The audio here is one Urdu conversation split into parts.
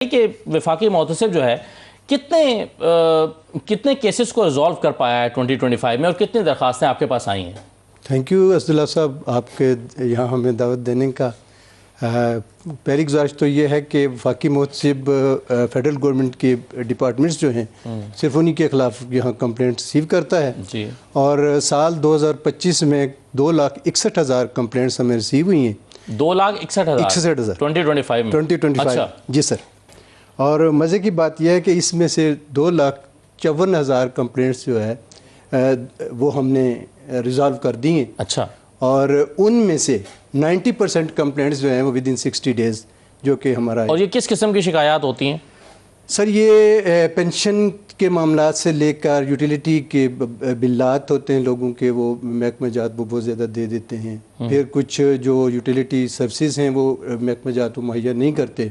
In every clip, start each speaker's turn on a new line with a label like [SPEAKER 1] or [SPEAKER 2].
[SPEAKER 1] کہ وفاقی محتسب جو ہے کتنے کیسز کو ریزالو کر پایا ہے 2025 میں اور کتنی درخواستیں آپ کے پاس آئی ہیں؟
[SPEAKER 2] تھینک یو اسداللہ صاحب آپ کے یہاں ہمیں دعوت دینے کا۔ پہلی گزارش تو یہ ہے کہ وفاقی محتسب فیڈرل گورنمنٹ کے ڈپارٹمنٹس جو ہیں صرف انہی کے خلاف یہاں کمپلینٹ ریسیو کرتا ہے
[SPEAKER 1] جی،
[SPEAKER 2] اور سال 2025 میں 2,61,000 کمپلینٹس ہمیں ریسیو ہوئی ہیں۔
[SPEAKER 1] 2,61,000 2025 میں
[SPEAKER 2] 2025 جی سر۔ اور مزے کی بات یہ ہے کہ اس میں سے 2,54,000 کمپلینٹس جو ہے وہ ہم نے ریزالو کر دی ہیں۔
[SPEAKER 1] اچھا،
[SPEAKER 2] اور ان میں سے 90% کمپلینٹس جو ہیں وہ ودن 60 days جو کہ ہمارا
[SPEAKER 1] اور یہ کس قسم کی شکایات ہوتی ہیں؟
[SPEAKER 2] سر یہ پینشن کے معاملات سے لے کر یوٹیلیٹی کے بلات ہوتے ہیں لوگوں کے، وہ محکمہ جات وہ بہت زیادہ دے دیتے ہیں، پھر کچھ جو یوٹیلیٹی سروسز ہیں وہ محکمہ جات وہ مہیا نہیں کرتے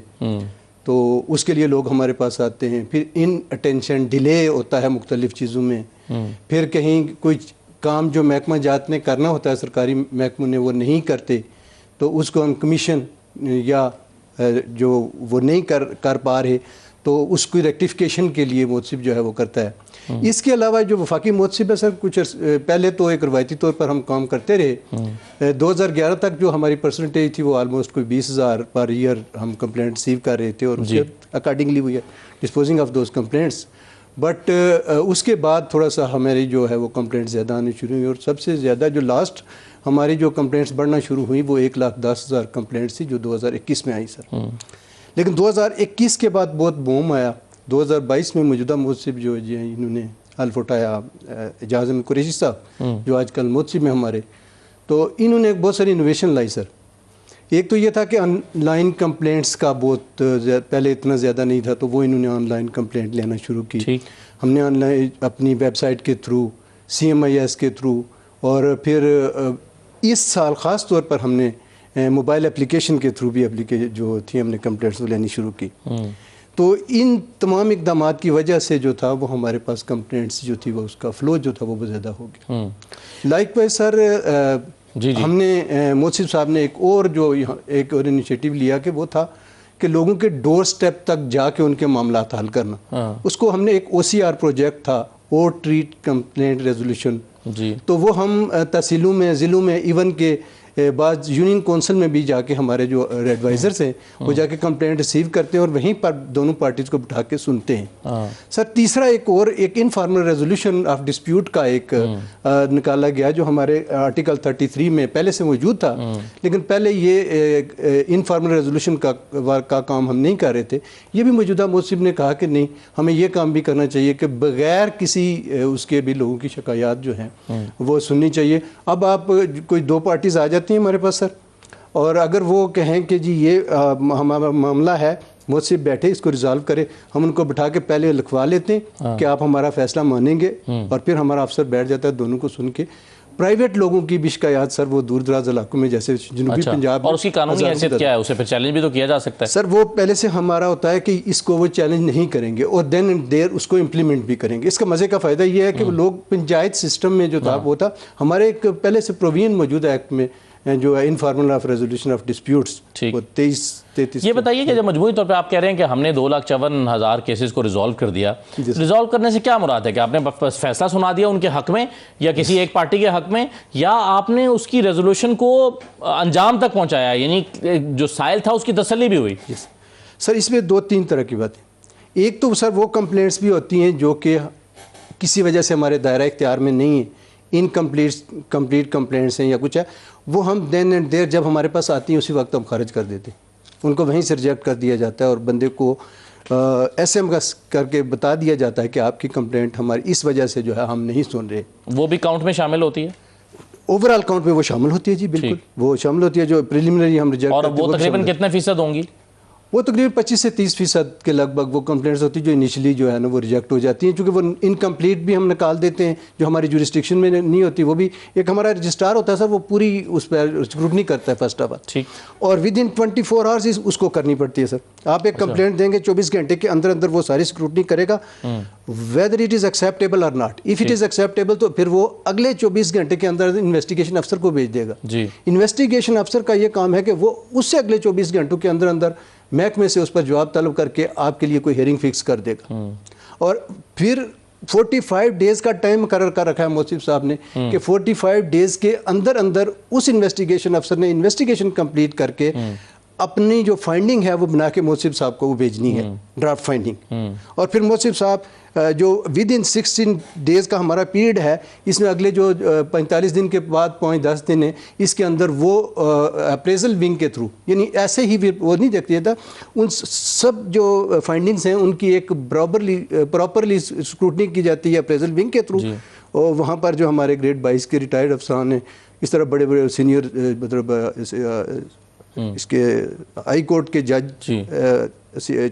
[SPEAKER 2] تو اس کے لیے لوگ ہمارے پاس آتے ہیں۔ پھر ان اٹینشن ڈیلے ہوتا ہے مختلف چیزوں میں، پھر کہیں کوئی کام جو محکمہ جات نے کرنا ہوتا ہے سرکاری محکموں نے وہ نہیں کرتے تو اس کو ہم کمیشن یا جو وہ نہیں کر پا رہے تو اس کو ریکٹیفیکیشن کے لیے محتسب جو ہے وہ کرتا ہے۔ اس کے علاوہ جو وفاقی محتسب ہے سر، کچھ پہلے تو ایک روایتی طور پر ہم کام کرتے رہے۔ 2011 تک جو ہماری پرسنٹیج تھی وہ آلموسٹ کوئی 20,000 پر ایئر ہم کمپلینٹ ریسیو کر رہے تھے اور اس کے accordingly we are disposing of those complaints. But اس کے بعد تھوڑا سا ہماری جو ہے وہ کمپلینٹ زیادہ آنے شروع ہوئی اور سب سے زیادہ جو لاسٹ ہماری جو کمپلینٹس بڑھنا شروع ہوئی وہ 1,10,000 کمپلینٹس تھی جو 2021 میں آئی سر۔ لیکن 2021 کے بعد بہت بوم آیا۔ 2022 میں موجودہ محتسب جو ہیں انہوں نے حلف اٹھایا، اعجاز احمد قریشی صاحب جو آج کل محتسب ہیں ہمارے، تو انہوں نے بہت ساری انوویشن لائی سر۔ ایک تو یہ تھا کہ آن لائن کمپلینٹس کا بہت پہلے اتنا زیادہ نہیں تھا تو وہ انہوں نے آن لائن کمپلینٹ لینا شروع کی۔ ہم نے آن لائن اپنی ویب سائٹ کے تھرو، CMIS کے تھرو، اور پھر اس سال خاص طور پر ہم نے موبائل اپلیکیشن کے تھرو بھی جو تھی ہم نے کمپلینٹس لینی شروع کی۔ تو ان تمام اقدامات کی وجہ سے جو تھا وہ ہمارے پاس کمپلینٹس جو تھی وہ اس کا فلو جو تھا وہ بہت زیادہ ہو گیا۔ لائک وائز سر ہم نے محتسب صاحب نے ایک اور انیشیٹو لیا کہ وہ تھا کہ لوگوں کے ڈور سٹیپ تک جا کے ان کے معاملات حل کرنا۔ اس کو ہم نے ایک OCR پروجیکٹ تھا، او ٹریٹ کمپلینٹ ریزولوشن، تو وہ ہم تحصیلوں میں، ضلعوں میں، ایون کہ بعض یونین کونسل میں بھی جا کے ہمارے جو ایڈوائزرز ہیں وہ جا کے کمپلینٹ ریسیو کرتے ہیں اور وہیں پر دونوں پارٹیز کو بٹھا کے سنتے ہیں۔ سر تیسرا ایک انفارمل ریزولوشن آف ڈسپیوٹ کا ایک نکالا گیا جو ہمارے آرٹیکل 33 میں پہلے سے موجود تھا، لیکن پہلے یہ انفارمل ریزولوشن کا کام ہم نہیں کر رہے تھے۔ یہ بھی موجودہ محتسب نے کہا کہ نہیں، ہمیں یہ کام بھی کرنا چاہیے کہ بغیر کسی اس کے بھی لوگوں کی شکایات جو ہیں وہ سننی چاہیے۔ اب آپ کوئی دو پارٹیز آ جاتی ہیں ہمارے پاس سر، اور اگر وہ کہیں کہ جی یہ ہمارا معاملہ ہے، محتسب بیٹھے اس کو ریزالو کرے، ہم ان کو بٹھا کے پہلے لکھوا لیتے ہیں کہ آپ ہمارا فیصلہ مانیں گے، اور پھر ہمارا افسر بیٹھ جاتا ہے دونوں کو سن کے۔ پرائیویٹ لوگوں کی بھی شکایات سر وہ دور دراز علاقوں میں جیسے جنوبی پنجاب،
[SPEAKER 1] اور اس کی قانونی حیثیت کیا ہے؟ اسے پھر چیلنج بھی تو کیا جا سکتا ہے
[SPEAKER 2] سر۔ وہ پہلے سے ہمارا ہوتا ہے کہ اس کو وہ چیلنج نہیں کریں گے اور دین اینڈ دیر اس کو امپلیمنٹ بھی کریں گے۔ اس کا مزے کا فائدہ یہ ہے کہ وہ لوگ پنچایت سسٹم میں جو تھا وہ تھا ہمارے ایک پہلے سے پرووین موجود ہے ایکٹ میں جو ہے informal of resolution of disputes, وہ 23-33۔
[SPEAKER 1] یہ بتائیے کہ جب مجموعی طور پہ آپ کہہ رہے ہیں کہ ہم نے 2,54,000 کیسز کو ریزالو کر دیا، ریزالو کرنے سے کیا مراد ہے؟ کہ آپ نے فیصلہ سنا دیا ان کے حق میں یا کسی ایک پارٹی کے حق میں، یا آپ نے اس کی ریزولوشن کو انجام تک پہنچایا، یعنی جو سائل تھا اس کی تسلی بھی ہوئی؟
[SPEAKER 2] سر اس میں 2-3 طرح کی باتیں۔ ایک تو سر وہ کمپلینٹس بھی ہوتی ہیں جو کہ کسی وجہ سے ہمارے دائرہ اختیار میں نہیں ہیں، انکمپلیٹ کمپلینٹس ہیں یا کچھ ہے، وہ ہم دین اینڈ دیر جب ہمارے پاس آتی ہیں اسی وقت ہم خارج کر دیتے ہیں، ان کو وہیں سے ریجیکٹ کر دیا جاتا ہے اور بندے کو SM کر کے بتا دیا جاتا ہے کہ آپ کی کمپلینٹ ہماری اس وجہ سے جو ہے ہم نہیں سن رہے۔ وہ
[SPEAKER 1] بھی کاؤنٹ میں شامل ہوتی ہے؟
[SPEAKER 2] اوور آل کاؤنٹ میں وہ شامل ہوتی ہے جی، بالکل وہ شامل ہوتی ہے جو پریلیمنری ہم ریجیکٹ کرتے ہیں۔
[SPEAKER 1] اور وہ تقریباً کتنے فیصد ہوں گی؟
[SPEAKER 2] وہ تقریباً 25 سے 30% کے لگ بھگ وہ کمپلینٹس ہوتی ہیں جو انیشلی جو ہے نا وہ ریجیکٹ ہو جاتی ہیں، چونکہ وہ انکمپلیٹ بھی ہم نکال دیتے ہیں جو ہماری جورسڈکشن میں نہیں ہوتی۔ وہ بھی ایک ہمارا رجسٹرار ہوتا ہے سر، وہ پوری اس پہ اسکروٹنی کرتا ہے فرسٹ آف آل، اور ود ان 24 hours اس کو کرنی پڑتی ہے سر۔ آپ ایک کمپلینٹ دیں گے 24 گھنٹے کے اندر اندر وہ ساری اسکروٹنی کرے گا، ویدر اٹ از ایکسیپٹیبل اور not. If it is acceptable تو پھر وہ اگلے 24 گھنٹے کے اندر انویسٹیگیشن افسر کو بھیج دے گا۔ انویسٹیگیشن افسر کا یہ کام ہے کہ وہ اس سے اگلے 24 گھنٹوں کے اندر اندر محکمے سے اس پر جواب طلب کر کے آپ کے لیے کوئی ہیئرنگ فکس کر دے گا. اور پھر 45 ڈیز کا ٹائم مقرر کر رکھا ہے موصف صاحب نے کہ 45 ڈیز کے اندر اندر اس انویسٹیگیشن افسر نے انویسٹیگیشن کمپلیٹ کر کے اپنی جو فائنڈنگ ہے وہ بنا کے موصف صاحب کو وہ بھیجنی ہے, ڈرافٹ فائنڈنگ. اور پھر موصف صاحب جو ود ان 16 ڈیز کا ہمارا پیریڈ ہے, اس میں اگلے جو 45 دن کے بعد 5-10 دن ہیں, اس کے اندر وہ اپریزل ونگ کے تھرو, یعنی ایسے ہی وہ نہیں دیکھتے تھا, ان سب جو فائنڈنگز ہیں ان کی ایک پراپرلی اسکروٹنی کی جاتی ہے اپریزل ونگ کے تھرو. اور وہاں پر جو ہمارے گریڈ 22 کے ریٹائرڈ افسران ہیں, اس طرح بڑے بڑے سینئر مطلب اس کے ہائی کورٹ کے جج,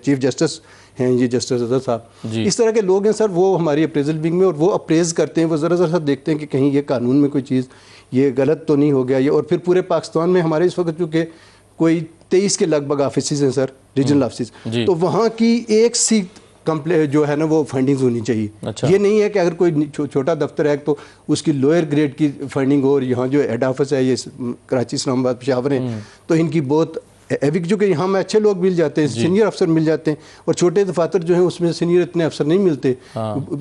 [SPEAKER 2] چیف جسٹس ہیں یہ جسٹس اظہر صاحب, اس طرح کے لوگ ہیں سر, وہ ہماری اپریزل ونگ میں, اور وہ اپریز کرتے ہیں, وہ ذرا ذرا دیکھتے ہیں کہ کہیں یہ قانون میں کوئی چیز یہ غلط تو نہیں ہو گیا یہ. اور پھر پورے پاکستان میں ہمارے اس وقت چونکہ کوئی 23 کے لگ بھگ آفیسز ہیں سر, ریجنل آفیسز, تو وہاں کی ایک سی جو ہے نا وہ فنڈنگز ہونی چاہیے. یہ نہیں ہے کہ اگر کوئی چھوٹا دفتر ہے تو اس کی لوئر گریڈ کی فنڈنگ ہو, اور یہاں جو ہیڈ آفس ہے یہ کراچی, اسلام آباد, پشاور ہیں, تو ان کی بہت جو کہ یہاں میں اچھے لوگ مل جاتے ہیں, سینئر افسر مل جاتے ہیں, اور چھوٹے دفاتر جو ہیں اس میں سینئر اتنے افسر نہیں ملتے,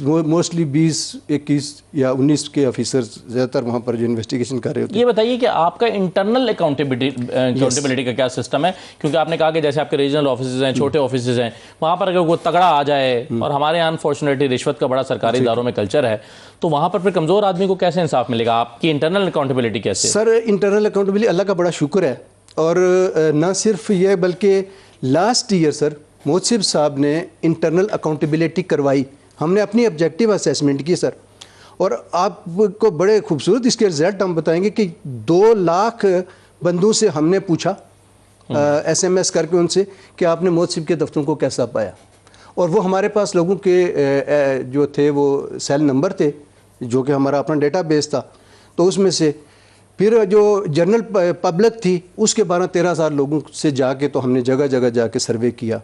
[SPEAKER 2] موسٹلی 20, 21 یا 19 کے افیسر زیادہ تر وہاں پر جو انویسٹیگیشن کر رہے ہوتے ہیں.
[SPEAKER 1] یہ بتائیے کہ آپ کا انٹرنل اکاؤنٹیبلٹی کا کیا سسٹم ہے, کیونکہ آپ نے کہا کہ جیسے آپ کے ریجنل آفیسز ہیں, چھوٹے آفیسز ہیں, وہاں پر اگر کوئی تگڑا آ جائے, اور ہمارے یہاں انفارچونیٹلی رشوت کا بڑا سرکاری اداروں میں کلچر ہے, تو وہاں پر پھر کمزور آدمی کو کیسے انصاف ملے گا؟ آپ کی انٹرنل اکاؤنٹیبلٹی کیسے؟
[SPEAKER 2] سر انٹرنل اکاؤنٹیبلٹی اللہ کا بڑا شکر ہے, اور نہ صرف یہ بلکہ لاسٹ ایئر سر موصف صاحب نے انٹرنل اکاؤنٹیبلٹی کروائی. ہم نے اپنی آبجیکٹیو اسیسمنٹ کی سر, اور آپ کو بڑے خوبصورت اس کے رزلٹ ہم بتائیں گے کہ 2 لاکھ بندوں سے ہم نے پوچھا ایس ایم ایس کر کے ان سے کہ آپ نے موصف کے دفتروں کو کیسا پایا, اور وہ ہمارے پاس لوگوں کے جو تھے وہ سیل نمبر تھے جو کہ ہمارا اپنا ڈیٹا بیس تھا, تو اس میں سے پھر جو جنرل پبلک تھی اس کے 12-13 ہزار لوگوں سے جا کے تو ہم نے جگہ جگہ جا کے سروے کیا.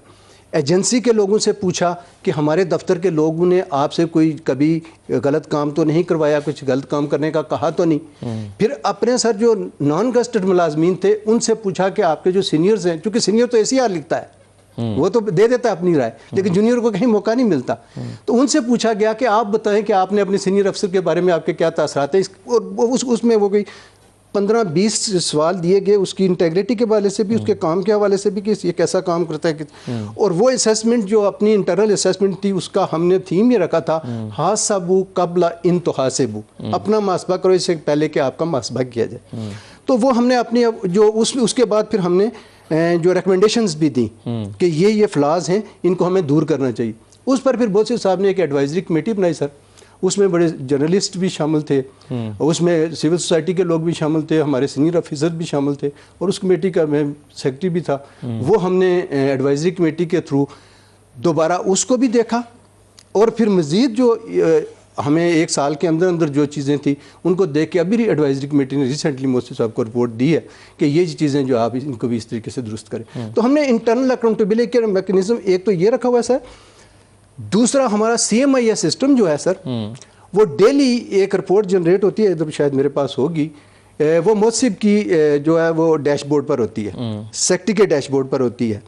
[SPEAKER 2] ایجنسی کے لوگوں سے پوچھا کہ ہمارے دفتر کے لوگوں نے آپ سے کوئی کبھی غلط کام تو نہیں کروایا, کچھ غلط کام کرنے کا کہا تو نہیں. پھر اپنے سر جو نان گسٹڈ ملازمین تھے ان سے پوچھا کہ آپ کے جو سینئرز ہیں, چونکہ سینئر تو ایسی حال لکھتا ہے, وہ تو دے دیتا ہے اپنی رائے, لیکن جونیئر کو کہیں موقع نہیں ملتا, تو ان سے پوچھا گیا کہ آپ بتائیں کہ آپ نے اپنے سینئر افسر کے بارے میں آپ کے کیا تاثرات ہیں, اور اس میں وہ کوئی 15-20 سوال دیے گئے اس کی انٹیگریٹی کے حوالے سے بھی, اس کے کام کے حوالے سے بھی کہ یہ کیسا کام کرتا ہے. اور وہ اسیسمنٹ جو اپنی انٹرنل اسیسمنٹ تھی اس کا ہم نے تھیم یہ رکھا تھا, حاسبو قبل ان تحاسبو, اپنا محاسبہ کرو اس سے پہلے کہ آپ کا محاسبہ کیا جائے. تو وہ ہم نے اپنی جو اس کے بعد پھر ہم نے جو ریکمنڈیشنز بھی دیں کہ یہ فلاز ہیں, ان کو ہمیں دور کرنا چاہیے. اس پر پھر موصف صاحب نے ایک ایڈوائزری کمیٹی بنائی سر, اس میں بڑے جرنلسٹ بھی شامل تھے, اس میں سول سوسائٹی کے لوگ بھی شامل تھے, ہمارے سینئر آفیسر بھی شامل تھے, اور اس کمیٹی کا میں سیکرٹری بھی تھا. وہ ہم نے ایڈوائزری کمیٹی کے تھرو دوبارہ اس کو بھی دیکھا, اور پھر مزید جو ہمیں 1 سال کے اندر اندر جو چیزیں تھیں ان کو دیکھ کے ابھی ایڈوائزری کمیٹی نے ریسنٹلی موصف صاحب کو رپورٹ دی ہے کہ یہ چیزیں جو آپ ان کو بھی اس طریقے سے درست کریں. تو ہم نے انٹرنل اکاؤنٹیبلٹی کے میکنزم ایک تو یہ رکھا ہوا ہے سر. دوسرا ہمارا CMIS سسٹم جو ہے سر, وہ ڈیلی ایک رپورٹ جنریٹ ہوتی ہے, ادھر شاید میرے پاس ہوگی, وہ موصف کی جو ہے وہ ڈیش بورڈ پر ہوتی ہے, سیکٹری کے ڈیش بورڈ پر ہوتی ہے.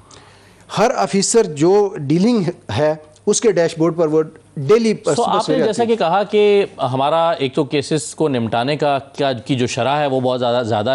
[SPEAKER 2] ہر آفیسر جو ڈیلنگ ہے اس کے ڈیش بورڈ پر وہ ڈیلی.
[SPEAKER 1] آپ نے جیسا کہ کہا کہ ہمارا ایک تو کیسز کو نمٹانے کا کی جو شرح ہے وہ بہت زیادہ